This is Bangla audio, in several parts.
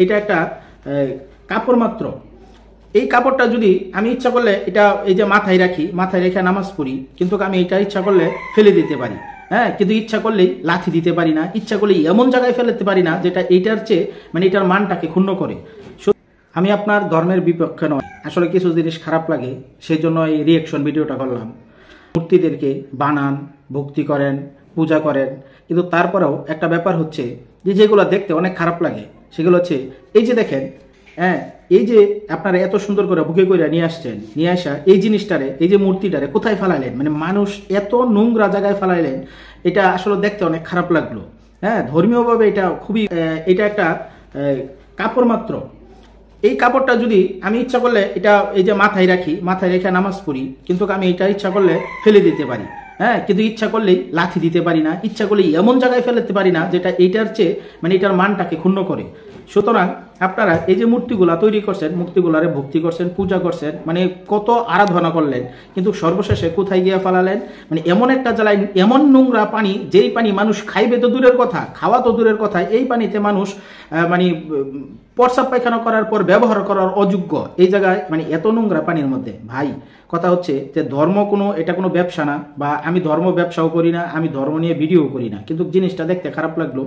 এটা একটা কাপড় মাত্র। এই কাপড়টা যদি আমি ইচ্ছা করলে এটা এই যে মাথায় রাখি, মাথায় রেখে নামাজ পড়ি, কিন্তু আমি এটা ইচ্ছা করলে ফেলে দিতে পারি। হ্যাঁ, কিন্তু ইচ্ছা করলেই লাথি দিতে পারি না, ইচ্ছা করলেই এমন জায়গায় ফেলতে পারি না যেটা এইটার চেয়ে এটার মানটাকে ক্ষুণ্ণ করে। আমি আপনার ধর্মের বিপক্ষে নয়, আসলে কিছু জিনিস খারাপ লাগে, সেই জন্য এই রিয়েকশন ভিডিওটা করলাম। মূর্তিদেরকে বানান, ভক্তি করেন, পূজা করেন, কিন্তু তারপরেও একটা ব্যাপার হচ্ছে যে যেগুলো দেখতে অনেক খারাপ লাগে সেগুলো হচ্ছে এই যে দেখেন, হ্যাঁ, এই যে আপনারা এত সুন্দর করে বুকে করে নিয়ে আসছেন, নিয়ে আসা এই জিনিসটারে, এই যে মূর্তিটারে কোথায় ফেলাইলেন, মানুষ এত নোংরা জায়গায় ফেলাইলেন, এটা আসলে দেখতে অনেক খারাপ লাগলো। হ্যাঁ, ধর্মীয়ভাবে এটা খুবই, এটা একটা কাপড় মাত্র। এই কাপড়টা যদি আমি ইচ্ছা করলে এটা এই যে মাথায় রাখি, মাথায় রেখে নামাজ পড়ি, কিন্তু আমি এটা ইচ্ছা করলে ফেলে দিতে পারি। হ্যাঁ, কিন্তু ইচ্ছা করলেই লাথি দিতে পারি না, ইচ্ছা করলেই এমন জায়গায় ফেলতে পারি না যেটা এইটার চেয়ে এটার মানটাকে ক্ষুণ্ণ করে। সুতরাং আপনারা এই যে মূর্তিগুলা তৈরি করছেন, মূর্তিগুলারে ভক্তি করছেন, পূজা করছেন, কত আরাধনা করলেন, কিন্তু সর্বশেষে কোথায় গিয়ে ফেলালেন? এমন একটা জ্বালায়, এমন নোংরা পানি, যেই পানি মানুষ খাইবে তো দূরের কথা, খাওয়া তো দূরের কথা, এই পানিতে মানুষ প্রস্রাব পায়খানা করার পর ব্যবহার করার অযোগ্য। এই জায়গায় এত নোংরা পানির মধ্যে। ভাই, কথা হচ্ছে যে ধর্ম এটা কোনো ব্যবসা না, বা আমি ধর্ম ব্যবসাও করি না, আমি ধর্ম নিয়ে ভিডিও করি না, কিন্তু জিনিসটা দেখতে খারাপ লাগলো।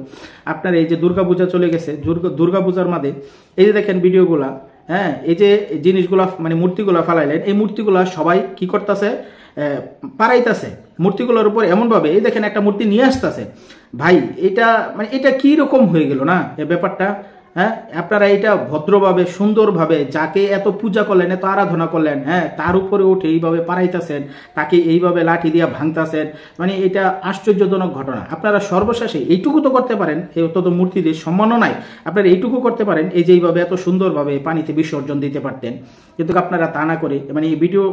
আপনার এই যে দুর্গাপূজা চলে গেছে, দুর্গাপূজার মাঝে এই যে দেখেন ভিডিওগুলা, হ্যাঁ, এই যে জিনিসগুলা মূর্তিগুলা ফালাইলেন, এই মূর্তিগুলা সবাই কি করতেছে? পারাইতেছে মূর্তিগুলোর উপর এমনভাবে। এই দেখেন একটা মূর্তি নিয়ে আসতেছে। ভাই, এটা এটা কি রকম হয়ে গেল না এই ব্যাপারটা? হ্যাঁ, আপনারা এটা ভদ্রভাবে, সুন্দরভাবে, যাকে এত পূজা করলেন, এত আরাধনা করলেন, হ্যাঁ, তার উপরে উঠে এইভাবে পারাইতেছেন, তাকে এইভাবে লাঠি দিয়ে ভাঙতেছেন। এটা আশ্চর্যজনক ঘটনা। আপনারা সর্বশেষে এইটুকু তো করতে পারেন, এই অত মূর্তিদের সম্মানও নাই, আপনারা এইটুকু করতে পারেন, এই যে এইভাবে এত সুন্দরভাবে পানিতে বিসর্জন দিতে পারতেন, কিন্তু আপনারা তা না করে এই ভিডিও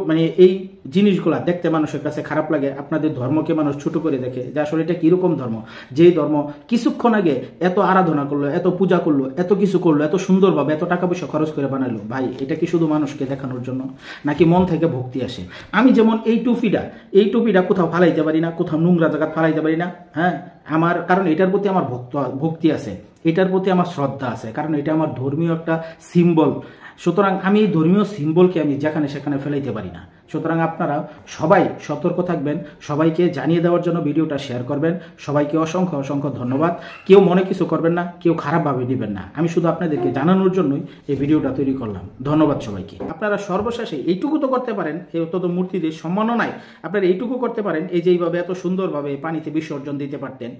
এই জিনিসগুলা দেখতে মানুষের কাছে খারাপ লাগে। আপনাদের ধর্মকে মানুষ ছোট করে দেখে যে আসলে এটা কিরকম ধর্ম, যেই ধর্ম কিছুক্ষণ আগে এত আরাধনা করলো, এত পূজা করলো, এত কিছু করলো, এত সুন্দরভাবে এত টাকা পয়সা খরচ করে বানালো। ভাই, এটা কি শুধু মানুষকে দেখানোর জন্য, নাকি মন থেকে ভক্তি আসে? আমি যেমন এই টুপিটা কোথাও ফালাইতে পারি না, কোথাও নোংরা জায়গা ফালাইতে পারি না। হ্যাঁ, আমার কারণ এটার প্রতি আমার ভক্তি আছে, এটার প্রতি আমার শ্রদ্ধা আছে, কারণ এটা আমার ধর্মীয় একটা সিম্বল। সুতরাং আমি এই ধর্মীয় সিম্বলকে আমি যেখানে সেখানে ফেলাইতে পারি না। সুতরাং আপনারা সবাই সতর্ক থাকবেন, সবাইকে জানিয়ে দেওয়ার জন্য ভিডিওটা শেয়ার করবেন। সবাইকে অসংখ্য অসংখ্য ধন্যবাদ। কেউ মনে কিছু করবেন না, কেউ খারাপভাবে নেবেন না, আমি শুধু আপনাদেরকে জানানোর জন্যই এই ভিডিওটা তৈরি করলাম। ধন্যবাদ সবাইকে। আপনারা সর্বশেষে এইটুকু তো করতে পারেন, এই অত মূর্তিদের সম্মানও নাই, আপনারা এইটুকু করতে পারেন, এই যে এইভাবে এত সুন্দরভাবে পানিতে বিসর্জন দিতে পারতেন।